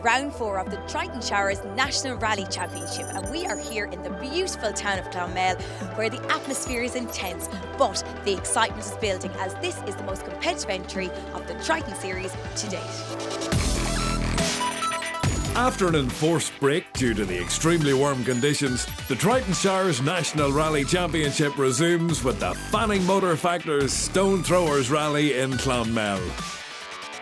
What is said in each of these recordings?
round 4 of the Triton Showers National Rally Championship, and we are here in the beautiful town of Clonmel, where the atmosphere is intense, but the excitement is building, as this is the most competitive entry of the Triton series to date. After an enforced break due to the extremely warm conditions, the Triton Showers National Rally Championship resumes with the Fanning Motor Factor's Stonethrowers Rally in Clonmel.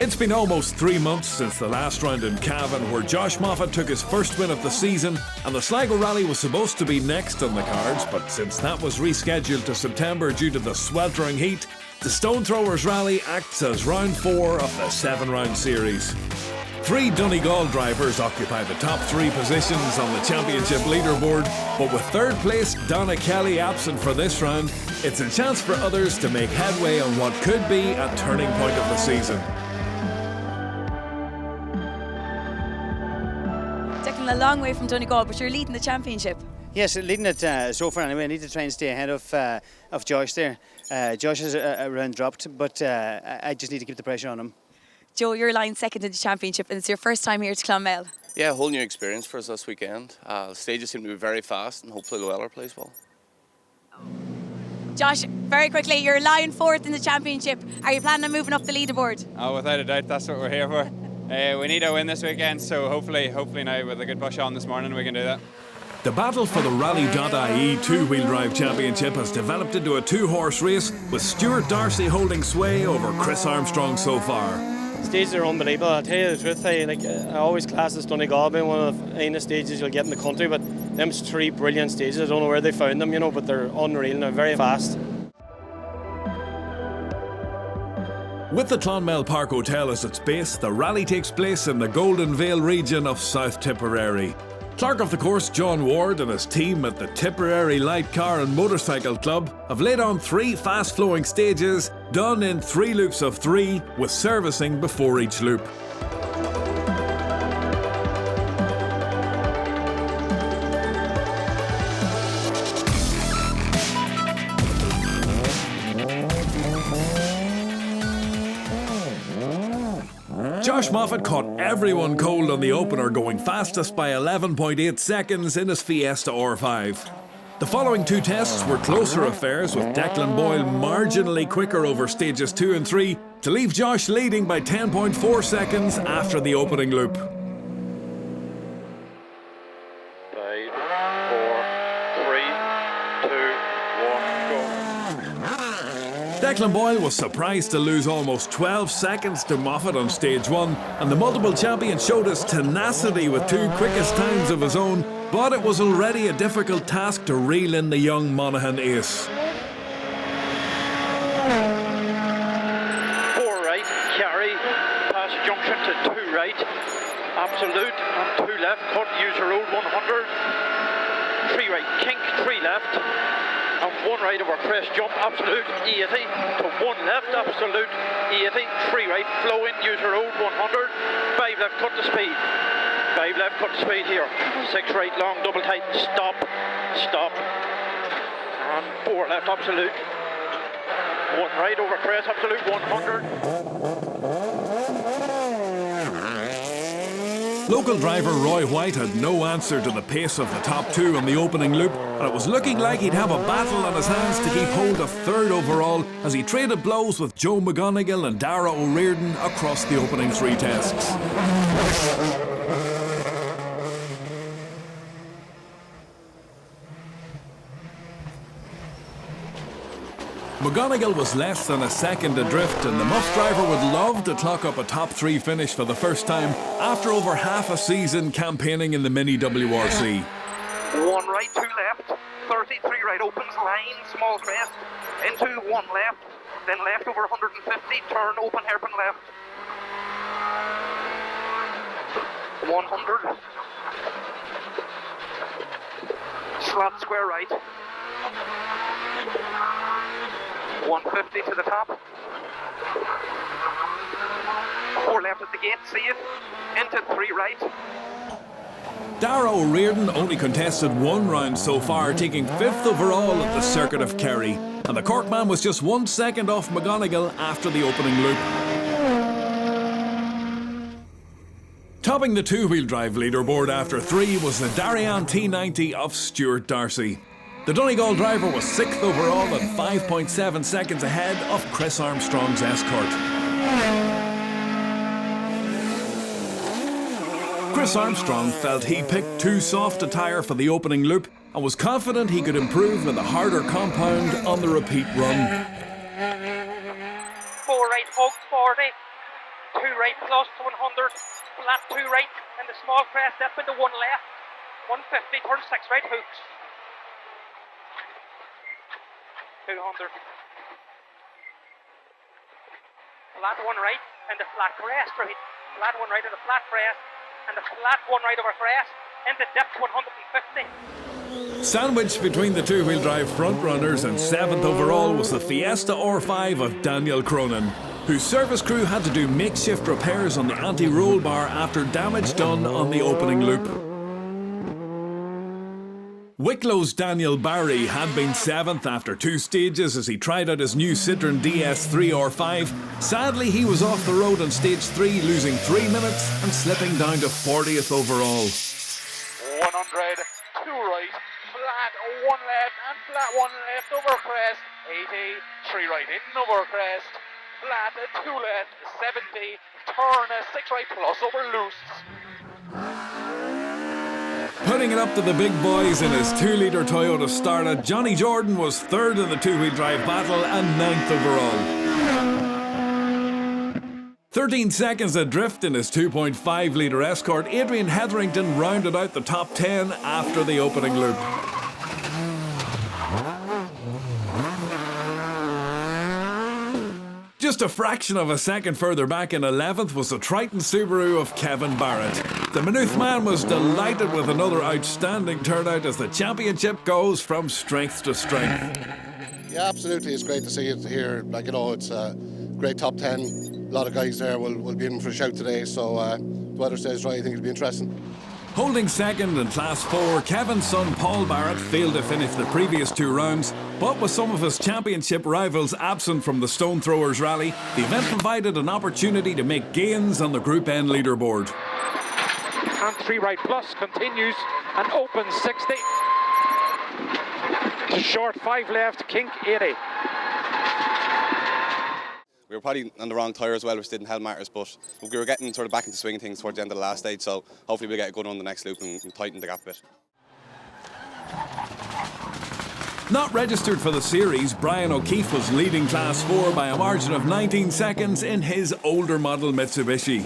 It's been almost 3 months since the last round in Cavan, where Josh Moffat took his first win of the season, and the Sligo Rally was supposed to be next on the cards, but since that was rescheduled to September due to the sweltering heat, the Stonethrowers Rally acts as round 4 of the 7-round series. 3 Donegal drivers occupy the top 3 positions on the championship leaderboard, but with third place Donna Kelly absent for this round, it's a chance for others to make headway on what could be a turning point of the season. Declan, a long way from Donegal, but you're leading the championship. Yes, leading it so far anyway. I need to try and stay ahead of Josh there. Josh has a round dropped, but I just need to keep the pressure on him. Joe, you're lying second in the championship, and it's your first time here to Clonmel. Yeah, a whole new experience for us this weekend. The stages seem to be very fast, and hopefully the weather plays well. Josh, very quickly, you're lying 4th in the championship. Are you planning on moving up the leaderboard? Oh, without a doubt, that's what we're here for. We need a win this weekend, so hopefully now with a good push on this morning we can do that. The battle for the Rally.ie two-wheel drive championship has developed into a 2-horse race, with Stuart Darcy holding sway over Chris Armstrong so far. Stages are unbelievable. I'll tell you the truth, I always class this Donegal being one of the finest stages you'll get in the country, but them's 3 brilliant stages. I don't know where they found them, but they're unreal and they're very fast. With the Clonmel Park Hotel as its base, the rally takes place in the Golden Vale region of South Tipperary. Clerk of the course John Ward and his team at the Tipperary Light Car and Motorcycle Club have laid on 3 fast-flowing stages, done in 3 loops of 3, with servicing before each loop. Josh Moffat caught everyone cold on the opener, going fastest by 11.8 seconds in his Fiesta R5. The following 2 tests were closer affairs, with Declan Boyle marginally quicker over stages 2 and 3 to leave Josh leading by 10.4 seconds after the opening loop. 5, 4, 3, 2, 1, go. Declan Boyle was surprised to lose almost 12 seconds to Moffat on stage 1, and the multiple champion showed his tenacity with 2 quickest times of his own, but it was already a difficult task to reel in the young Monaghan ace. 4 right, carry, pass junction to 2 right, absolute, and 2 left, cut, user road 100, 3 right, kink, 3 left, and 1 right over crest jump, absolute 80, to 1 left, absolute 80, 3 right, flow in, user road 100, 5 left, cut to speed, 5 left, cut to speed here, 6 right, long, double tight, stop, and 4 left, absolute, 1 right over crest, absolute 100. Local driver Roy White had no answer to the pace of the top 2 on the opening loop, and it was looking like he'd have a battle on his hands to keep hold of 3rd overall as he traded blows with Joe McGonigal and Dara O'Riordan across the opening 3 tests. McGonigal was less than a second adrift, and the Muff driver would love to clock up a top 3 finish for the first time after over half a season campaigning in the Mini WRC. 1 right, 2 left, 33 right, opens line, small crest, into 1 left, then left over 150, turn, open hairpin left. 100. Slot square right. 150 to the top. 4 left at the gate, see it. Into 3 right. Dara O'Riordan only contested 1 round so far, taking 5th overall at the Circuit of Kerry, and the Cork man was just 1 second off McGonigal after the opening loop. Top Topping the two-wheel drive leaderboard after 3 was the Darrian T90 of Stuart Darcy. The Donegal driver was 6th overall and 5.7 seconds ahead of Chris Armstrong's Escort. Chris Armstrong felt he picked too soft a tyre for the opening loop and was confident he could improve with a harder compound on the repeat run. 4 right, Hooks 40, 2 right plus 100, flat 2 right, and the small crest step into 1 left, 150, turn 6 right, Hooks. 200. Flat 1 right, and the flat crest right, flat 1 right and the flat crest, and the flat 1 right over crest, into depth 150. Sandwiched between the two-wheel drive front runners and 7th overall was the Fiesta R5 of Daniel Cronin, whose service crew had to do makeshift repairs on the anti-roll bar after damage done on the opening loop. Wicklow's Daniel Barry had been 7th after 2 stages as he tried out his new Citroën DS3 R5. Sadly, he was off the road on stage 3, losing 3 minutes and slipping down to 40th overall. 100, 2 right, flat 1 left, and flat 1 left over crest, 80, 3 right in over crest, flat 2 left, 70, turn 6 right plus over loose. Putting it up to the big boys in his 2-litre Toyota Starlet, Johnny Jordan was 3rd in the two-wheel drive battle and 9th overall. 13 seconds adrift in his 2.5-litre Escort, Adrian Hetherington rounded out the top 10 after the opening loop. Just a fraction of a second further back in 11th was the Triton Subaru of Kevin Barrett. The Maynooth man was delighted with another outstanding turnout as the championship goes from strength to strength. Yeah, absolutely. It's great to see it here. Like, you know, it's a great top 10. A lot of guys there will be in for a shout today, so the weather stays right. I think it'll be interesting. Holding second in Class 4, Kevin's son Paul Barrett failed to finish the previous 2 rounds, but with some of his championship rivals absent from the Stonethrowers rally, the event provided an opportunity to make gains on the Group N leaderboard. And 3 right plus continues and opens 60. To short 5 left, kink 80. We were probably on the wrong tyre as well, which didn't help matters, but we were getting sort of back into swinging things towards the end of the last stage, so hopefully we'll get a good one on the next loop and tighten the gap a bit. Not registered for the series, Brian O'Keefe was leading Class 4 by a margin of 19 seconds in his older model Mitsubishi.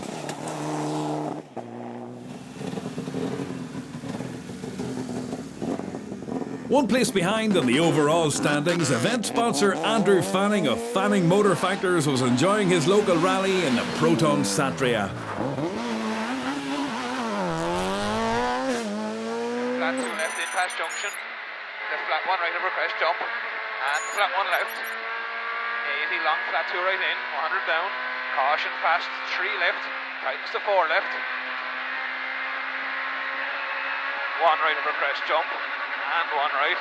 One place behind in the overall standings, event sponsor Andrew Fanning of Fanning Motor Factors was enjoying his local rally in the Proton Satria. Flat 2 left in past junction. The flat 1 right over crest jump. And flat 1 left. 80 long, flat 2 right in. 100 down. Caution fast 3 left. Tightens to 4 left. 1 right over crest jump. And 1 right.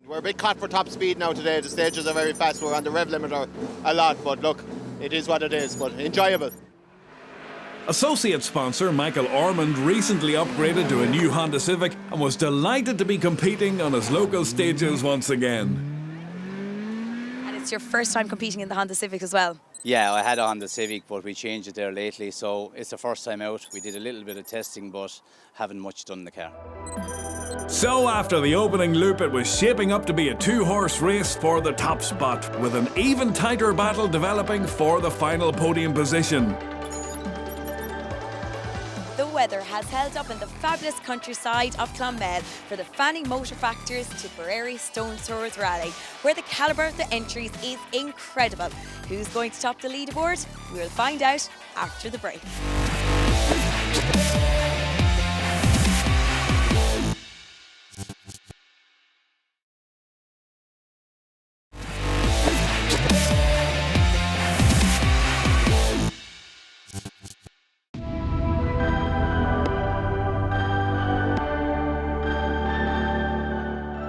We're a bit caught for top speed now today. The stages are very fast. We're on the rev limiter a lot, but look, it is what it is, but enjoyable. Associate sponsor Michael Ormond recently upgraded to a new Honda Civic and was delighted to be competing on his local stages once again. And it's your first time competing in the Honda Civic as well? Yeah, I had a Honda Civic, but we changed it there lately, so it's the first time out. We did a little bit of testing, but haven't much done in the car. So after the opening loop, it was shaping up to be a 2-horse race for the top spot, with an even tighter battle developing for the final podium position. The weather has held up in the fabulous countryside of Clonmel for the Fanning Motor Factors Tipperary Stonethrowers rally, where the calibre of the entries is incredible. Who's going to top the leaderboard? We'll find out after the break.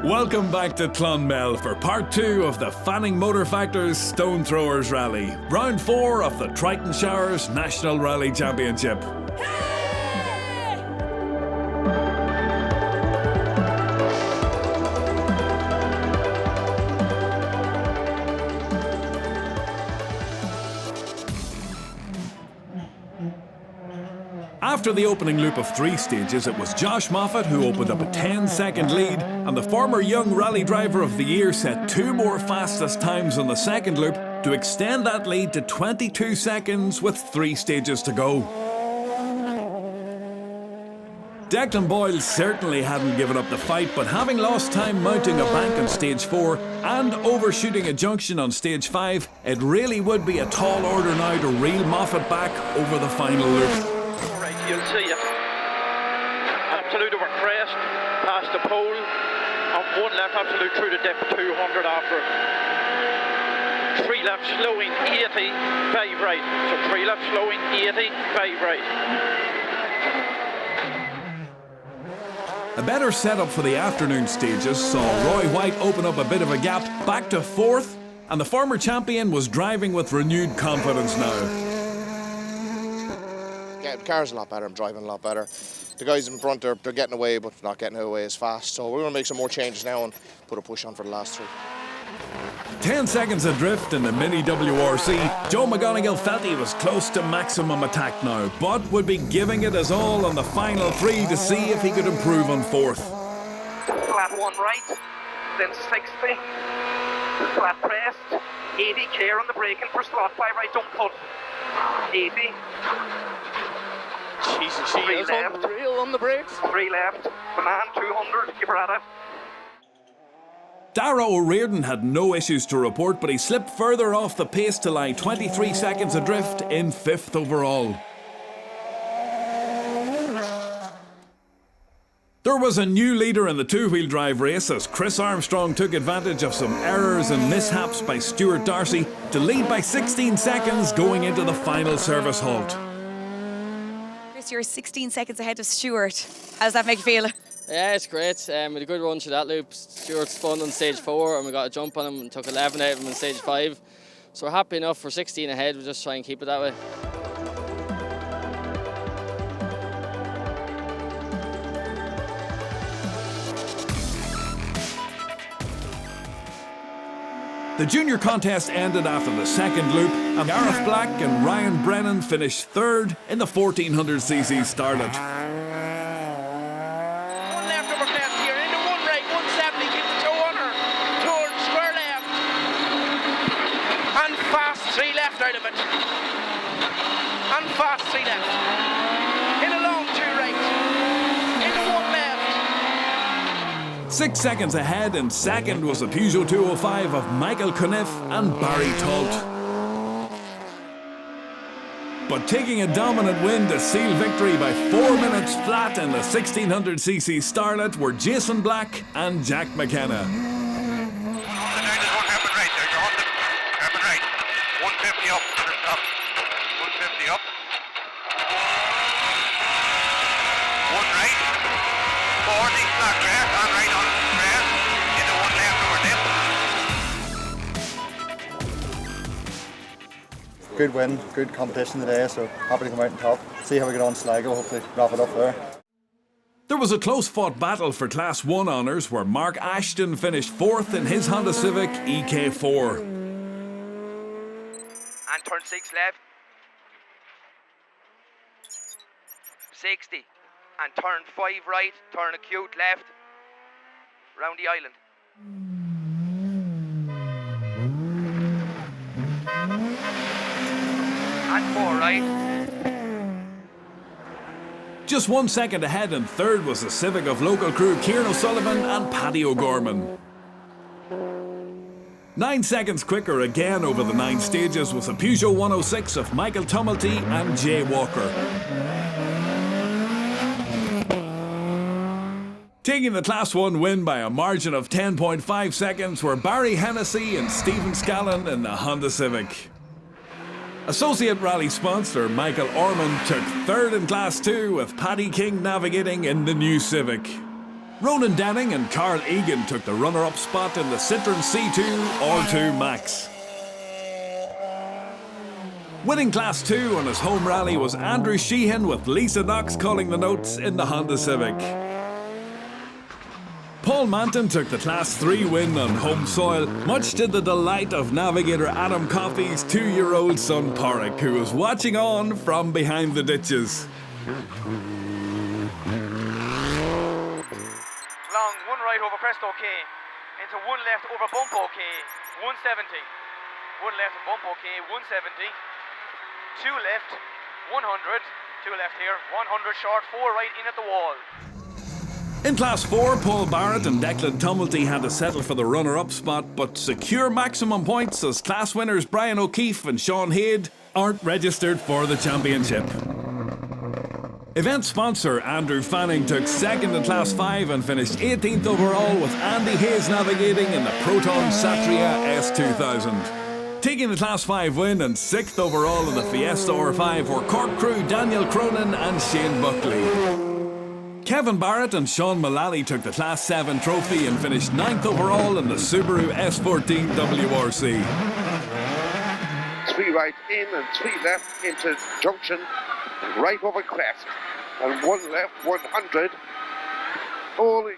Welcome back to Clonmel for part 2 of the Fanning Motor Factors Stonethrowers Rally, round 4 of the Triton Showers National Rally Championship. After the opening loop of 3 stages, it was Josh Moffat who opened up a 10-second lead, and the former Young Rally Driver of the Year set 2 more fastest times on the second loop to extend that lead to 22 seconds with 3 stages to go. Declan Boyle certainly hadn't given up the fight, but having lost time mounting a bank on stage 4 and overshooting a junction on stage 5, it really would be a tall order now to reel Moffat back over the final loop. Right, you'll see it. Absolute over crest, past the pole, and 1 left absolute through the dip, 200 after it. 3 left slowing, 80, 5 right. So 3 left slowing, 80, 5 right. A better setup for the afternoon stages saw Roy White open up a bit of a gap back to 4th, and the former champion was driving with renewed confidence now. Yeah, the car's a lot better, I'm driving a lot better. The guys in front, they're getting away, but not getting away as fast. So we're going to make some more changes now and put a push on for the last 3. 10 seconds adrift in the Mini WRC, Joe McGonigal felt he was close to maximum attack now, but would be giving it his all on the final 3 to see if he could improve on 4th. Flat 1 right, then 60, flat pressed, 80 clear on the braking for slot 5 right, don't cut, 80. Jesus, she is unreal on the brakes. 3 left, the man 200, keep her at it. Darragh O'Riordan had no issues to report, but he slipped further off the pace to lie 23 seconds adrift in 5th overall. There was a new leader in the 2-wheel drive race as Chris Armstrong took advantage of some errors and mishaps by Stuart Darcy to lead by 16 seconds going into the final service halt. Chris, you're 16 seconds ahead of Stuart. How does that make you feel? Yeah, it's great. We had a good run through that loop. Stuart spun on stage 4 and we got a jump on him and took 11 out of him on stage 5. So we're happy enough for 16 ahead. We'll just try and keep it that way. The junior contest ended after the second loop, and Gareth Black and Ryan Brennan finished 3rd in the 1400cc Starlet. Out of it. And fast 3 left. In a long 2 right. In 1 left. 6 seconds ahead, and second was the Peugeot 205 of Michael Cuniff and Barry Talt. But taking a dominant win to seal victory by 4 minutes flat in the 1600cc Starlet were Jason Black and Jack McKenna. 150 up to the top. 150 up. 1 right. 40 flat grass. On right on grass. Into 1 left over left. Good win, good competition today, so happy to come out on top. See how we get on Sligo, hopefully wrap it up there. There was a close-fought battle for Class 1 honours where Mark Ashton finished 4th in his Honda Civic EK4. And turn 6 left. 60. And turn 5 right. Turn acute left. Round the island. And 4 right. Just 1 second ahead, and 3rd was the Civic of local crew Kieran O'Sullivan and Paddy O'Gorman. 9 seconds quicker again over the 9 stages was the Peugeot 106 of Michael Tumulty and Jay Walker. Taking the Class 1 win by a margin of 10.5 seconds were Barry Hennessy and Stephen Scallon in the Honda Civic. Associate rally sponsor Michael Orman took 3rd in Class 2 with Paddy King navigating in the new Civic. Ronan Denning and Carl Egan took the runner-up spot in the Citroen C2 R2 Max. Winning Class 2 on his home rally was Andrew Sheehan with Lisa Knox calling the notes in the Honda Civic. Paul Manton took the Class 3 win on home soil, much to the delight of navigator Adam Coffey's 2-year-old son Porrick, who was watching on from behind the ditches. Long, one right over crest OK. Into one left over bump OK. 170. One left and bump OK. 170. Two left. 100. Two left here. 100 short. Four right in at the wall. In Class 4, Paul Barrett and Declan Tumulty had to settle for the runner-up spot, but secure maximum points as class winners Brian O'Keefe and Sean Hayde aren't registered for the championship. Event sponsor Andrew Fanning took second in Class 5 and finished 18th overall, with Andy Hayes navigating in the Proton Satria S2000. Taking the Class 5 win and 6th overall in the Fiesta R5 were Cork crew Daniel Cronin and Shane Buckley. Kevin Barrett and Sean Mullally took the Class 7 trophy and finished 9th overall in the Subaru S14 WRC. 3 right in and 3 left into junction, right over crest, and 1 left, 100. Holy.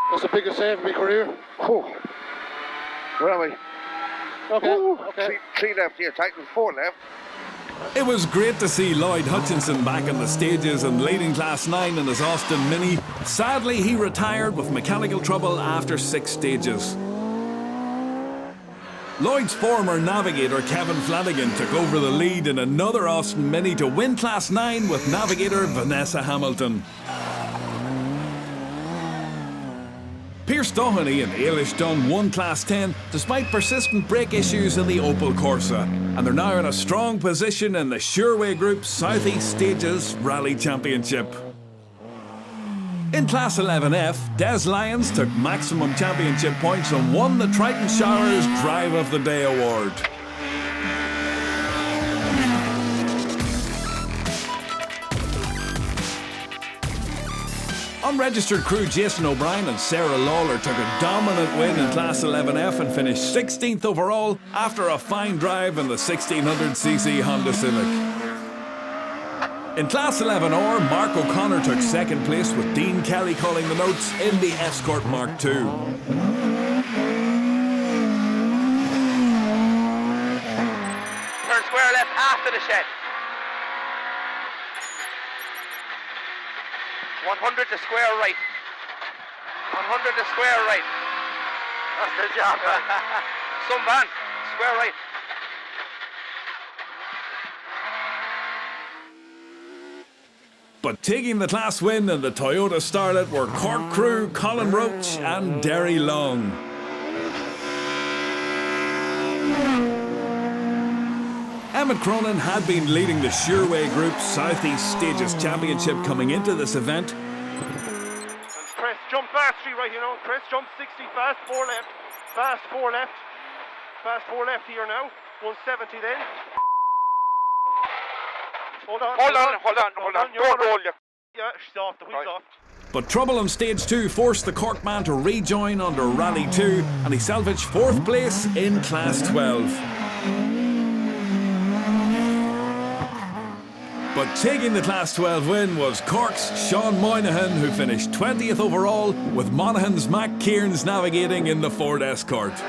That's the biggest save of my career. Oh. Where are we? Okay. Okay. Three left here, Titan, 4 left. It was great to see Lloyd Hutchinson back on the stages and leading Class 9 in his Austin Mini. Sadly, he retired with mechanical trouble after 6 stages. Lloyd's former navigator Kevin Flanagan took over the lead in another Austin Mini to win Class 9 with navigator Vanessa Hamilton. Pierce Doheny and Ailish Dunn won Class 10 despite persistent brake issues in the Opel Corsa, and they're now in a strong position in the Sureway Group's Southeast Stages Rally Championship. In Class 11F, Des Lyons took maximum championship points and won the Triton Showers Drive of the Day award. Unregistered crew Jason O'Brien and Sarah Lawler took a dominant win in Class 11F and finished 16th overall after a fine drive in the 1600cc Honda Civic. In Class 11R, Mark O'Connor took second place with Dean Kelly calling the notes in the Escort Mark II. Turn square left after the shed. 100 to square right. 100 to square right. That's the job. Some van. Square right. But taking the class win in the Toyota Starlet were Cork crew Colin Roach and Derry Long. Emmett Cronin had been leading the Sureway Group's Southeast Stages Championship coming into this event. And Crest jump fast, 3 right, you know. Crest jump 60, fast 4 left. Fast 4 left. Fast 4 left here now. 170 then. Hold on. Yeah, she's off. The wheel's off. But trouble on stage 2 forced the Cork man to rejoin under Rally 2, and he salvaged 4th place in Class 12. But taking the Class 12 win was Cork's Sean Moynihan, who finished 20th overall, with Monaghan's Mac Kearns navigating in the Ford Escort.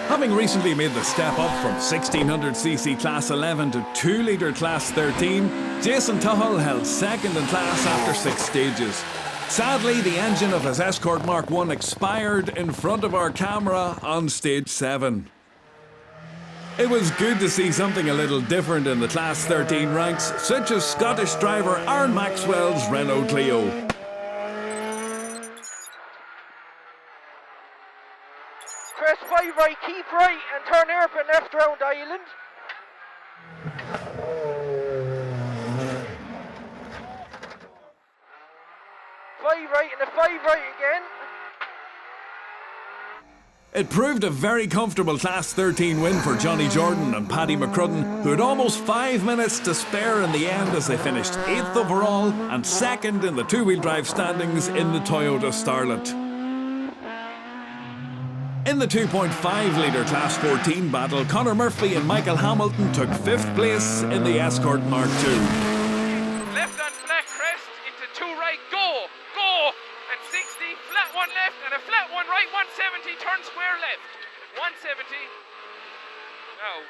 Having recently made the step up from 1600cc Class 11 to 2-litre Class 13, Jason Tuchel held second in class after 6 stages. Sadly, the engine of his Escort Mark I expired in front of our camera on stage 7. It was good to see something a little different in the Class 13 ranks, such as Scottish driver Aaron Maxwell's Renault Clio. Crest 5 right, keep right, and turn hairpin left round island. Five right and a 5 right again. It proved a very comfortable Class 13 win for Johnny Jordan and Paddy McCrudden, who had almost 5 minutes to spare in the end as they finished 8th overall and 2nd in the 2-wheel drive standings in the Toyota Starlet. In the 2.5-litre Class 14 battle, Conor Murphy and Michael Hamilton took 5th place in the Escort Mark II. Left on flat crest, into 2 right, go! And 60, flat 1 left, and a flat 1 right, 170, turn square left. 170. Now,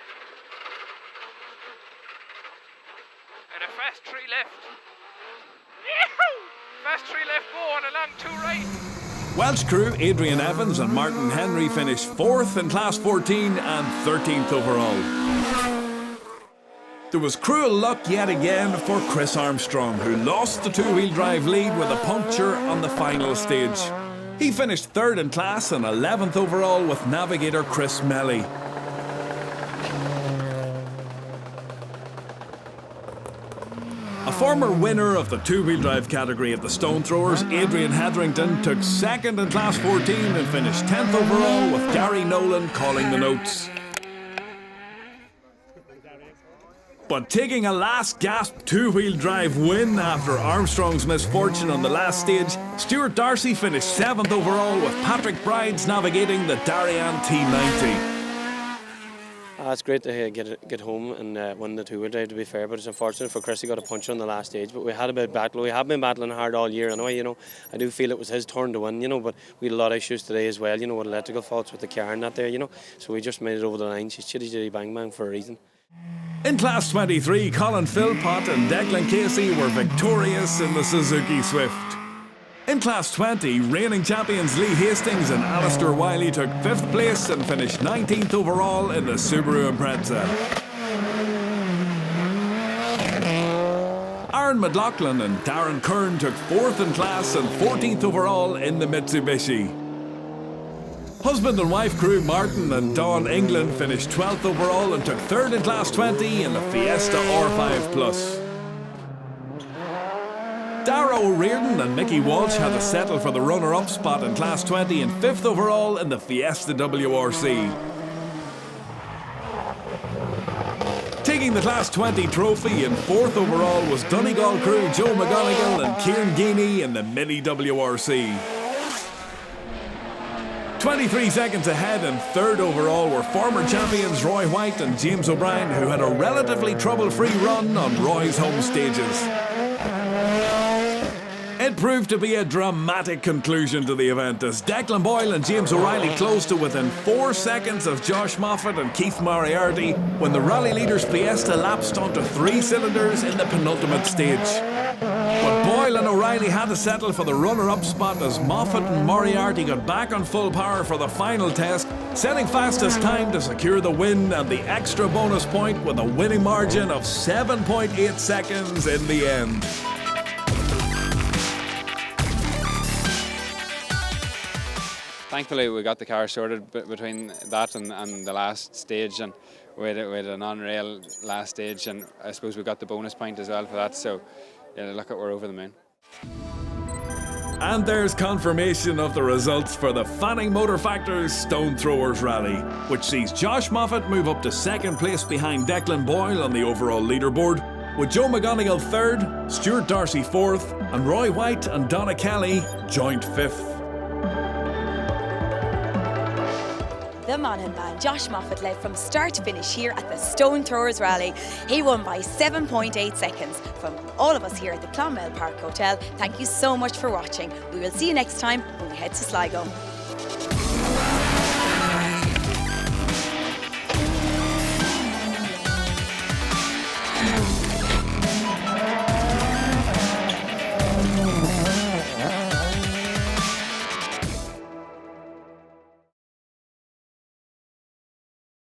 a fast 3 left. Yahoo! Fast 3 left, Bo, and a long 2 right. Welsh crew Adrian Evans and Martin Henry finished 4th in Class 14 and 13th overall. There was cruel luck yet again for Chris Armstrong, who lost the two-wheel drive lead with a puncture on the final stage. He finished 3rd in class and 11th overall with navigator Chris Melly. A former winner of the two-wheel drive category of the Stonethrowers, Adrian Hetherington, took 2nd in Class 14 and finished 10th overall with Gary Nolan calling the notes. But taking a last-gasp two-wheel drive win after Armstrong's misfortune on the last stage, Stuart Darcy finished 7th overall with Patrick Brides navigating the Darien T90. It's great to get home and win the two-wheel drive, to be fair, but it's unfortunate for Chris. He got a punch on the last stage, but we had a bit of battle. We have been battling hard all year anyway, I do feel it was his turn to win, but we had a lot of issues today as well, with electrical faults with the car and that there, so we just made it over the line. She's chitty bang bang for a reason. In Class 23, Colin Philpott and Declan Casey were victorious in the Suzuki Swift. In Class 20, reigning champions Lee Hastings and Alistair Wiley took 5th place and finished 19th overall in the Subaru Impreza. Aaron McLaughlin and Darren Kern took 4th in class and 14th overall in the Mitsubishi. Husband and wife crew Martin and Dawn England finished 12th overall and took 3rd in Class 20 in the Fiesta R5 Plus. Dara O'Riordan and Mickey Walsh had to settle for the runner-up spot in Class 20 and 5th overall in the Fiesta WRC. Taking the Class 20 trophy in 4th overall was Donegal crew Joe McGonigal and Kieran Geeney in the Mini WRC. 23 seconds ahead and 3rd overall were former champions Roy White and James O'Brien, who had a relatively trouble-free run on Roy's home stages. It proved to be a dramatic conclusion to the event as Declan Boyle and James O'Reilly closed to within 4 seconds of Josh Moffat and Keith Moriarty when the rally leaders Fiesta lapsed onto 3 cylinders in the penultimate stage. But Boyle and O'Reilly had to settle for the runner-up spot as Moffat and Moriarty got back on full power for the final test, setting fastest time to secure the win and the extra bonus point with a winning margin of 7.8 seconds in the end. Thankfully, we got the car sorted between that and the last stage, and we had an on-rail last stage, and I suppose we got the bonus point as well for that. So, yeah, look at we're over the moon. And there's confirmation of the results for the Fanning Motor Factors Stonethrowers Rally, which sees Josh Moffat move up to 2nd place behind Declan Boyle on the overall leaderboard, with Joe McGonigal 3rd, Stuart Darcy 4th, and Roy White and Donna Kelly joint 5th. The Monaghan man, Josh Moffat, led from start to finish here at the Stonethrowers Rally. He won by 7.8 seconds. From all of us here at the Clonmel Park Hotel, thank you so much for watching. We will see you next time when we head to Sligo.